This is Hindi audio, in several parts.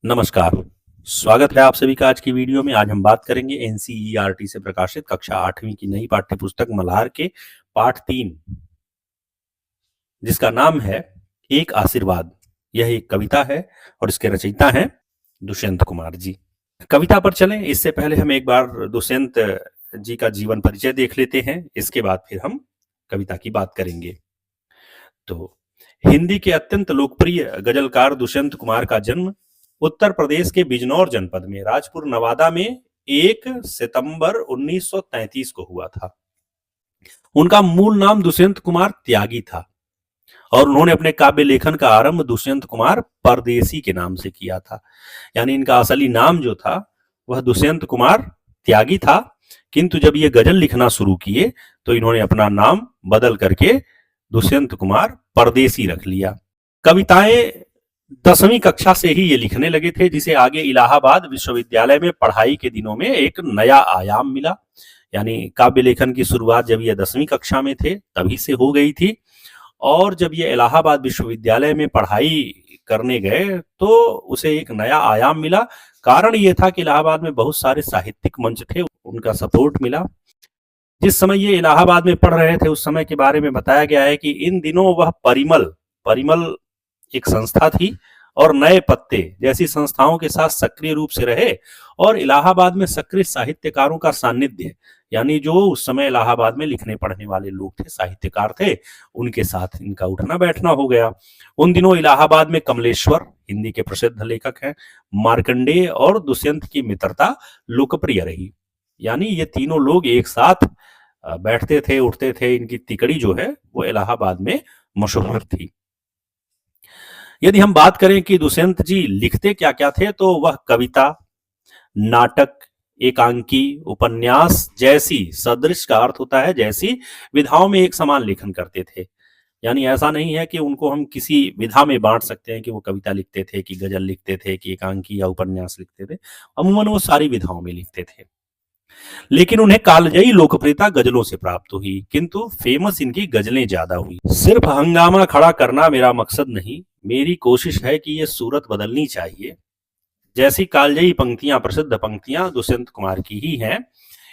नमस्कार। स्वागत है आप सभी का आज की वीडियो में। आज हम बात करेंगे एनसीईआरटी से प्रकाशित कक्षा 8वीं की नई पाठ्य पुस्तक मल्हार के पाठ 3, जिसका नाम है एक आशीर्वाद। यह एक कविता है और इसके रचयिता हैं दुष्यंत कुमार जी। कविता पर चलें इससे पहले हम एक बार दुष्यंत जी का जीवन परिचय देख लेते हैं, इसके बाद फिर हम कविता की बात करेंगे। तो हिंदी के अत्यंत लोकप्रिय गजलकार दुष्यंत कुमार का जन्म उत्तर प्रदेश के बिजनौर जनपद में राजपुर नवादा में 1 सितंबर 1933 को हुआ था। उनका मूल नाम दुष्यंत कुमार त्यागी था और उन्होंने अपने काव्य लेखन का आरंभ दुष्यंत कुमार परदेसी के नाम से किया था। यानी इनका असली नाम जो था वह दुष्यंत कुमार त्यागी था, किंतु जब ये गजल लिखना शुरू किए तो इन्होंने अपना नाम बदल करके दुष्यंत कुमार परदेसी रख लिया। कविताएं 10वीं कक्षा से ही ये लिखने लगे थे, जिसे आगे इलाहाबाद विश्वविद्यालय में पढ़ाई के दिनों में एक नया आयाम मिला। यानी काव्य लेखन की शुरुआत जब ये 10वीं कक्षा में थे तभी से हो गई थी, और जब ये इलाहाबाद विश्वविद्यालय में पढ़ाई करने गए तो उसे एक नया आयाम मिला। कारण ये था कि इलाहाबाद में बहुत सारे साहित्यिक मंच थे, उनका सपोर्ट मिला। जिस समय ये इलाहाबाद में पढ़ रहे थे उस समय के बारे में बताया गया है कि इन दिनों वह परिमल एक संस्था थी और नए पत्ते जैसी संस्थाओं के साथ सक्रिय रूप से रहे, और इलाहाबाद में सक्रिय साहित्यकारों का सानिध्य, यानी जो उस समय इलाहाबाद में लिखने पढ़ने वाले लोग थे, साहित्यकार थे, उनके साथ इनका उठना बैठना हो गया। उन दिनों इलाहाबाद में कमलेश्वर हिंदी के प्रसिद्ध लेखक हैं, मार्कंडेय और दुष्यंत की मित्रता लोकप्रिय रही। यानी ये तीनों लोग एक साथ बैठते थे, उठते थे, इनकी तिकड़ी जो है वो इलाहाबाद में मशहूर थी। यदि हम बात करें कि दुष्यंत जी लिखते क्या क्या थे, तो वह कविता, नाटक, एकांकी, उपन्यास जैसी, सदृश का अर्थ होता है जैसी, विधाओं में एक समान लेखन करते थे। यानी ऐसा नहीं है कि उनको हम किसी विधा में बांट सकते हैं कि वो कविता लिखते थे, कि गजल लिखते थे, कि एकांकी या उपन्यास लिखते थे। अमूमन वो सारी विधाओं में लिखते थे। लेकिन उन्हें कालजयी लोकप्रियता गजलों से प्राप्त हुई, किंतु फेमस इनकी गजलें ज्यादा हुई। सिर्फ हंगामा खड़ा करना मेरा मकसद नहीं, मेरी कोशिश है कि ये सूरत बदलनी चाहिए, जैसी कालजयी पंक्तियां, प्रसिद्ध पंक्तियां दुष्यंत कुमार की ही हैं।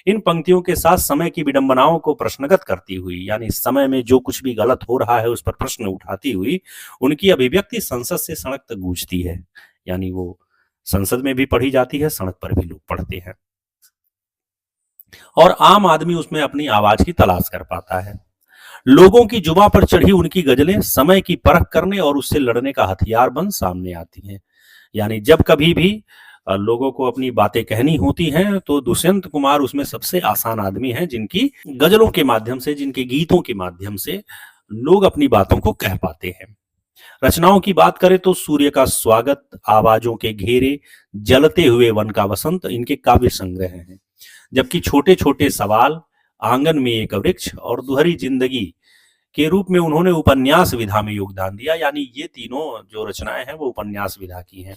इन पंक्तियों के साथ समय की विडंबनाओं को प्रश्नगत करती हुई, यानी समय में जो कुछ भी गलत हो रहा है उस पर प्रश्न उठाती हुई, उनकी अभिव्यक्ति संसद से सड़क तक गूंजती है। यानी वो संसद में भी पढ़ी जाती है, सड़क पर भी लोग पढ़ते हैं, और आम आदमी उसमें अपनी आवाज की तलाश कर पाता है। लोगों की जुबां पर चढ़ी उनकी गजलें समय की परख करने और उससे लड़ने का हथियार बन सामने आती हैं। यानी जब कभी भी लोगों को अपनी बातें कहनी होती हैं तो दुष्यंत कुमार उसमें सबसे आसान आदमी हैं, जिनकी गजलों के माध्यम से, जिनके गीतों के माध्यम से लोग अपनी बातों को कह पाते हैं। रचनाओं की बात करें तो सूर्य का स्वागत, आवाजों के घेरे, जलते हुए वन का वसंत इनके काव्य संग्रह हैं। जबकि छोटे छोटे सवाल, आंगन में एक वृक्ष और दुहरी जिंदगी के रूप में उन्होंने उपन्यास विधा में योगदान दिया। यानी ये तीनों जो रचनाएं हैं वो उपन्यास विधा की हैं।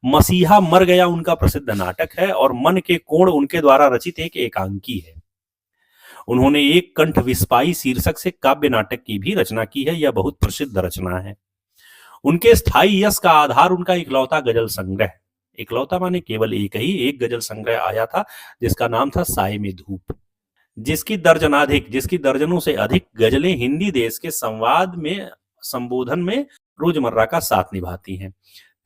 मसीहा मर गया उनका प्रसिद्ध नाटक है, और मन के कोण उनके द्वारा रचित एक एकांकी है। उन्होंने एक कंठ विस्पाई शीर्षक से काव्य नाटक की भी रचना की है, यह बहुत प्रसिद्ध रचना है। उनके स्थायी यश का आधार उनका इकलौता गजल संग्रह, इकलौता माने केवल एक गजल संग्रह आया था जिसका नाम था साए में धूप, जिसकी दर्जनों से अधिक गजलें हिंदी देश के संबोधन में रोजमर्रा का साथ निभाती हैं।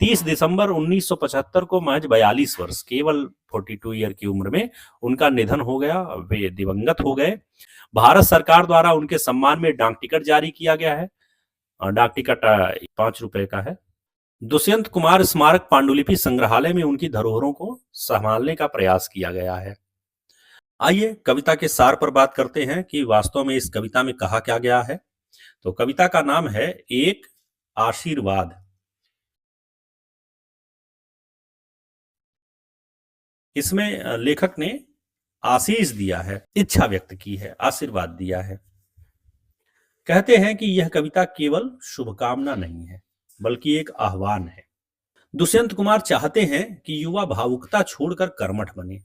30 दिसंबर 1975 को महज 42 वर्ष, केवल 42 ईयर की उम्र में उनका निधन हो गया, वे दिवंगत हो गए। भारत सरकार द्वारा उनके सम्मान में डाक टिकट जारी किया गया है। डाक टिकट 5 रुपए का है। दुष्यंत कुमार स्मारक पांडुलिपि संग्रहालय में उनकी धरोहरों को संभालने का प्रयास किया गया है। आइए कविता के सार पर बात करते हैं कि वास्तव में इस कविता में कहा क्या गया है। तो कविता का नाम है एक आशीर्वाद। इसमें लेखक ने आशीष दिया है, इच्छा व्यक्त की है, आशीर्वाद दिया है। कहते हैं कि यह कविता केवल शुभकामना नहीं है बल्कि एक आह्वान है। दुष्यंत कुमार चाहते हैं कि युवा भावुकता छोड़कर कर्मठ बने।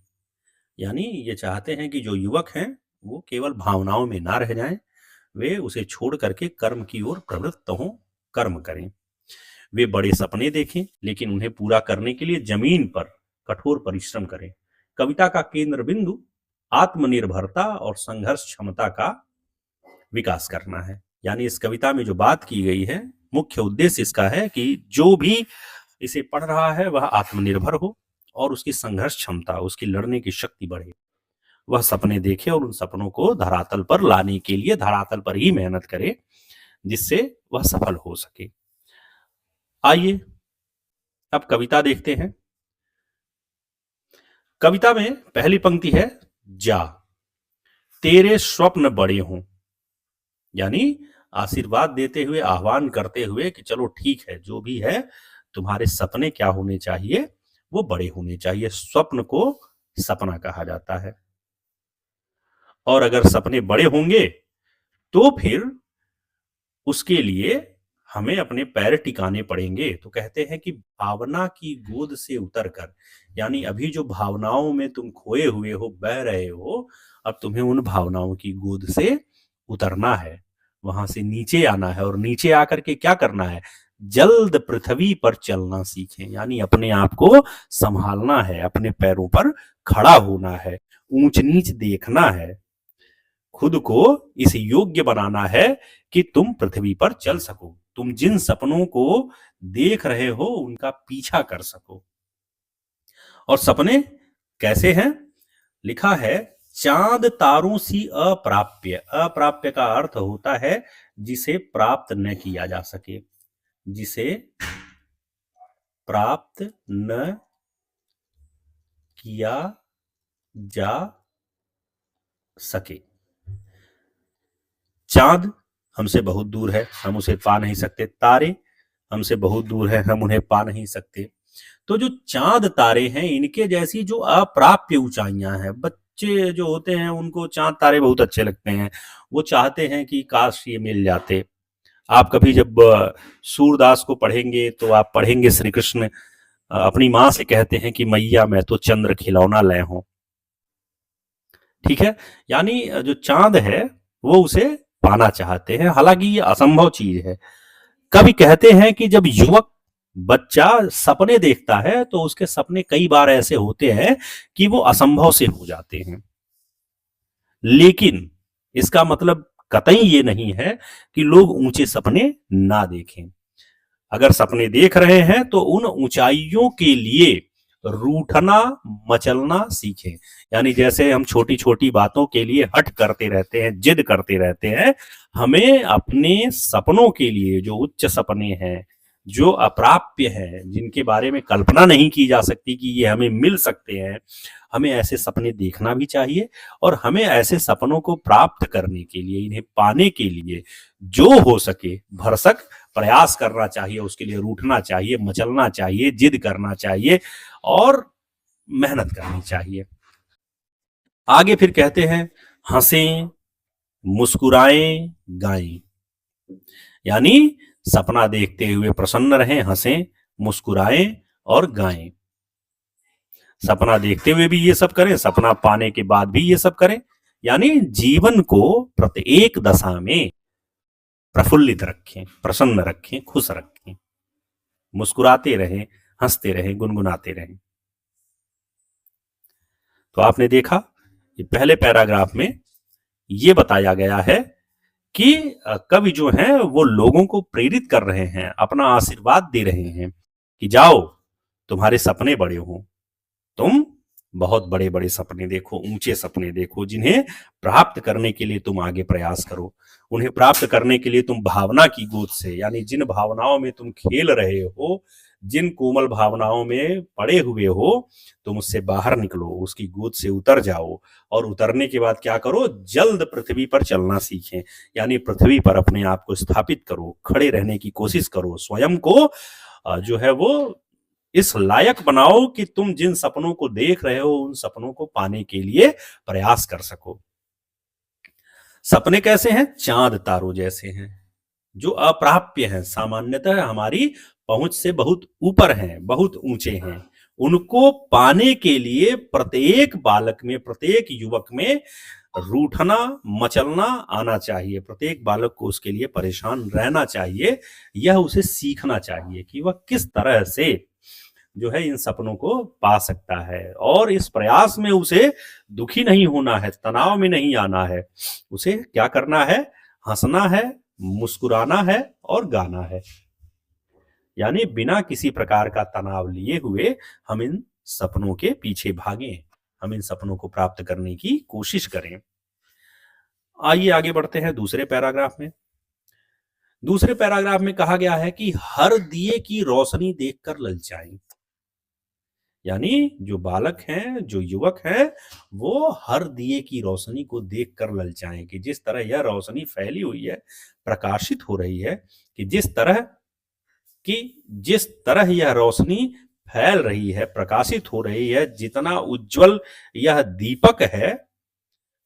यानी ये चाहते हैं कि जो युवक हैं वो केवल भावनाओं में ना रह जाएं, वे उसे छोड़ करके कर्म की ओर प्रवृत्त हों, कर्म करें। वे बड़े सपने देखें, लेकिन उन्हें पूरा करने के लिए जमीन पर कठोर परिश्रम करें। कविता का केंद्र बिंदु आत्मनिर्भरता और संघर्ष क्षमता का विकास करना है। यानी इस कविता में जो बात की गई है, मुख्य उद्देश्य इसका है कि जो भी इसे पढ़ रहा है वह आत्मनिर्भर हो और उसकी संघर्ष क्षमता, उसकी लड़ने की शक्ति बढ़े। वह सपने देखे और उन सपनों को धरातल पर लाने के लिए धरातल पर ही मेहनत करे, जिससे वह सफल हो सके। आइए अब कविता देखते हैं। कविता में पहली पंक्ति है, जा तेरे स्वप्न बड़े हों। यानी आशीर्वाद देते हुए, आह्वान करते हुए कि चलो ठीक है, जो भी है तुम्हारे सपने क्या होने चाहिए, वो बड़े होने चाहिए। स्वप्न को सपना कहा जाता है, और अगर सपने बड़े होंगे तो फिर उसके लिए हमें अपने पैर टिकाने पड़ेंगे। तो कहते हैं कि भावना की गोद से उतरकर, यानी अभी जो भावनाओं में तुम खोए हुए हो, बह रहे हो, अब तुम्हें उन भावनाओं की गोद से उतरना है, वहां से नीचे आना है। और नीचे आकर के क्या करना है? जल्द पृथ्वी पर चलना सीखें। यानी अपने आप को संभालना है, अपने पैरों पर खड़ा होना है, ऊंच नीच देखना है, खुद को इस योग्य बनाना है कि तुम पृथ्वी पर चल सको, तुम जिन सपनों को देख रहे हो उनका पीछा कर सको। और सपने कैसे हैं? लिखा है, चांद तारों सी अप्राप्य। अप्राप्य का अर्थ होता है जिसे प्राप्त न किया जा सके, जिसे प्राप्त न किया जा सके। चांद हमसे बहुत दूर है, हम उसे पा नहीं सकते। तारे हमसे बहुत दूर है, हम उन्हें पा नहीं सकते। तो जो चांद तारे हैं, इनके जैसी जो अप्राप्य ऊंचाइयां हैं, बच्चे जो होते हैं उनको चांद तारे बहुत अच्छे लगते हैं, वो चाहते हैं कि काश ये मिल जाते। आप कभी जब सूरदास को पढ़ेंगे तो आप पढ़ेंगे श्री कृष्ण अपनी मां से कहते हैं कि मैया मैं तो चंद्र खिलौना लय हूं। ठीक है, यानी जो चांद है वो उसे पाना चाहते हैं, हालांकि ये असंभव चीज है। कभी कहते हैं कि जब युवक बच्चा सपने देखता है तो उसके सपने कई बार ऐसे होते हैं कि वो असंभव से हो जाते हैं, लेकिन इसका मतलब कतई ये नहीं है कि लोग ऊंचे सपने ना देखें। अगर सपने देख रहे हैं तो उन ऊंचाइयों के लिए रूठना मचलना सीखें। यानी जैसे हम छोटी छोटी बातों के लिए हट करते रहते हैं, जिद करते रहते हैं, हमें अपने सपनों के लिए, जो उच्च सपने हैं, जो अप्राप्य हैं, जिनके बारे में कल्पना नहीं की जा सकती कि ये हमें मिल सकते हैं, हमें ऐसे सपने देखना भी चाहिए। और हमें ऐसे सपनों को प्राप्त करने के लिए, इन्हें पाने के लिए जो हो सके भरसक प्रयास करना चाहिए, उसके लिए रूठना चाहिए, मचलना चाहिए, जिद करना चाहिए और मेहनत करनी चाहिए। आगे फिर कहते हैं, हंसें, मुस्कुराएं, गाएं। यानी सपना देखते हुए प्रसन्न रहें, हंसें, मुस्कुराएं और गाएं। सपना देखते हुए भी ये सब करें, सपना पाने के बाद भी ये सब करें। यानी जीवन को प्रत्येक दशा में प्रफुल्लित रखें, प्रसन्न रखें, खुश रखें, मुस्कुराते रहें, हंसते रहें, गुनगुनाते रहें। तो आपने देखा कि पहले पैराग्राफ में ये बताया गया है कि कवि जो हैं वो लोगों को प्रेरित कर रहे हैं, अपना आशीर्वाद दे रहे हैं कि जाओ तुम्हारे सपने बड़े हों, तुम बहुत बड़े बड़े सपने देखो, ऊंचे सपने देखो, जिन्हें प्राप्त करने के लिए तुम आगे प्रयास करो। उन्हें प्राप्त करने के लिए तुम भावना की गोद से, यानी जिन भावनाओं में तुम खेल रहे हो, जिन कोमल भावनाओं में पड़े हुए हो, तुम उससे बाहर निकलो, उसकी गोद से उतर जाओ। और उतरने के बाद क्या करो? जल्द पृथ्वी पर चलना सीखें। यानी पृथ्वी पर अपने आप को स्थापित करो, खड़े रहने की कोशिश करो, स्वयं को जो है वो इस लायक बनाओ कि तुम जिन सपनों को देख रहे हो उन सपनों को पाने के लिए प्रयास कर सको। सपने कैसे हैं? चांद तारों जैसे हैं, जो अप्राप्य हैं, सामान्यतः हमारी पहुंच से बहुत ऊपर हैं, बहुत ऊंचे हैं। उनको पाने के लिए प्रत्येक बालक में, प्रत्येक युवक में रूठना, मचलना आना चाहिए। प्रत्येक बालक को उसके लिए परेशान रहना चाहिए। यह उसे सीखना चाहिए कि वह किस तरह से जो है इन सपनों को पा सकता है, और इस प्रयास में उसे दुखी नहीं होना है, तनाव में नहीं आना है। उसे क्या करना है? हंसना है, मुस्कुराना है और गाना है। यानी बिना किसी प्रकार का तनाव लिए हुए हम इन सपनों के पीछे भागें, हम इन सपनों को प्राप्त करने की कोशिश करें। आइए आगे बढ़ते हैं दूसरे पैराग्राफ में। दूसरे पैराग्राफ में कहा गया है कि हर दिए की रोशनी देखकर ललचाएं। यानी जो बालक हैं, जो युवक हैं, वो हर दिए की रोशनी को देखकर ललचाएं कि जिस तरह यह रोशनी फैली हुई है, प्रकाशित हो रही है, कि जिस तरह यह रोशनी फैल रही है, प्रकाशित हो रही है, जितना उज्जवल यह दीपक है,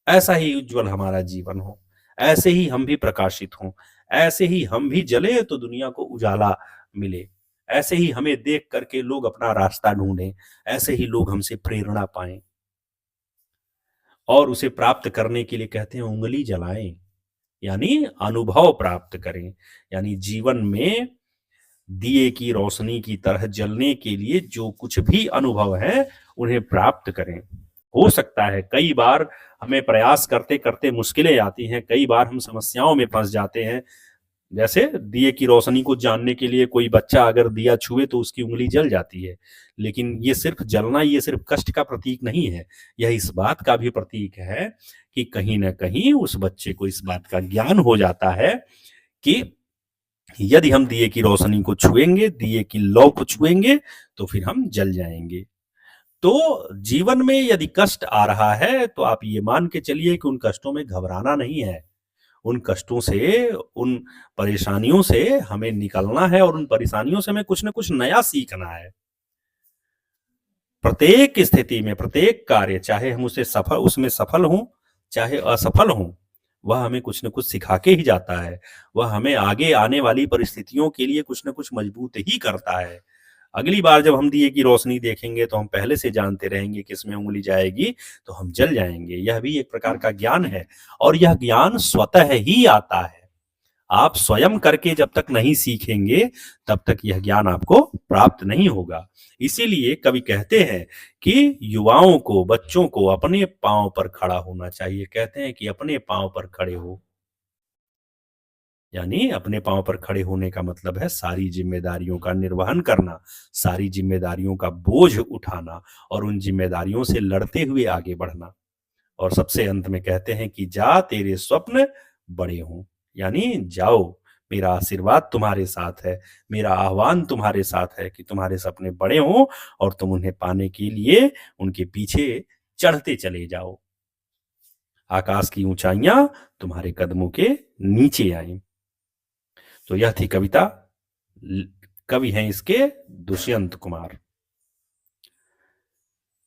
ऐसा ही उज्जवल हमारा जीवन हो, ऐसे ही हम भी प्रकाशित हों, ऐसे ही हम भी जले तो दुनिया को उजाला मिले, ऐसे ही हमें देख करके लोग अपना रास्ता ढूंढें, ऐसे ही लोग हमसे प्रेरणा पाएं, और उसे प्राप्त करने के लिए कहते हैं उंगली जलाएं, यानी अनुभव प्राप्त करें। यानी जीवन में दिए की रोशनी की तरह जलने के लिए जो कुछ भी अनुभव है उन्हें प्राप्त करें। हो सकता है कई बार हमें प्रयास करते करते मुश्किलें आती हैं, कई बार हम समस्याओं में फंस जाते हैं। जैसे दिए की रोशनी को जानने के लिए कोई बच्चा अगर दिया छुए तो उसकी उंगली जल जाती है, लेकिन ये सिर्फ जलना, ये सिर्फ कष्ट का प्रतीक नहीं है, यह इस बात का भी प्रतीक है कि कहीं ना कहीं उस बच्चे को इस बात का ज्ञान हो जाता है कि यदि हम दिए की रोशनी को छुएंगे, दिए की लौ को छुएंगे, तो फिर हम जल जाएंगे। तो जीवन में यदि कष्ट आ रहा है तो आप ये मान के चलिए कि उन कष्टों में घबराना नहीं है। उन कष्टों से, उन परेशानियों से हमें निकलना है, और उन परेशानियों से हमें कुछ न कुछ नया सीखना है। प्रत्येक स्थिति में, प्रत्येक कार्य, चाहे हम उसमें सफल हों, चाहे असफल हों, वह हमें कुछ न कुछ सिखा के ही जाता है। वह हमें आगे आने वाली परिस्थितियों के लिए कुछ न कुछ मजबूत ही करता है। अगली बार जब हम दिए की रोशनी देखेंगे तो हम पहले से जानते रहेंगे कि इसमें उंगली जाएगी तो हम जल जाएंगे। यह भी एक प्रकार का ज्ञान है, और यह ज्ञान स्वतः ही आता है। आप स्वयं करके जब तक नहीं सीखेंगे तब तक यह ज्ञान आपको प्राप्त नहीं होगा। इसीलिए कवि कहते हैं कि युवाओं को, बच्चों को अपने पांव पर खड़ा होना चाहिए। कहते हैं कि अपने पांव पर खड़े हो, यानी अपने पांव पर खड़े होने का मतलब है सारी जिम्मेदारियों का निर्वहन करना, सारी जिम्मेदारियों का बोझ उठाना, और उन जिम्मेदारियों से लड़ते हुए आगे बढ़ना। और सबसे अंत में कहते हैं कि जा तेरे स्वप्न बड़े हों, यानी जाओ, मेरा आशीर्वाद तुम्हारे साथ है, मेरा आह्वान तुम्हारे साथ है कि तुम्हारे सपने बड़े हों और तुम उन्हें पाने के लिए उनके पीछे चढ़ते चले जाओ। आकाश की ऊंचाइयां तुम्हारे कदमों के नीचे आए। तो यह थी कविता। कवि हैं इसके दुष्यंत कुमार।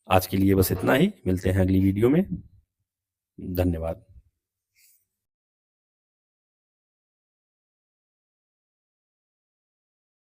आज के लिए बस इतना ही, मिलते हैं अगली वीडियो में। धन्यवाद।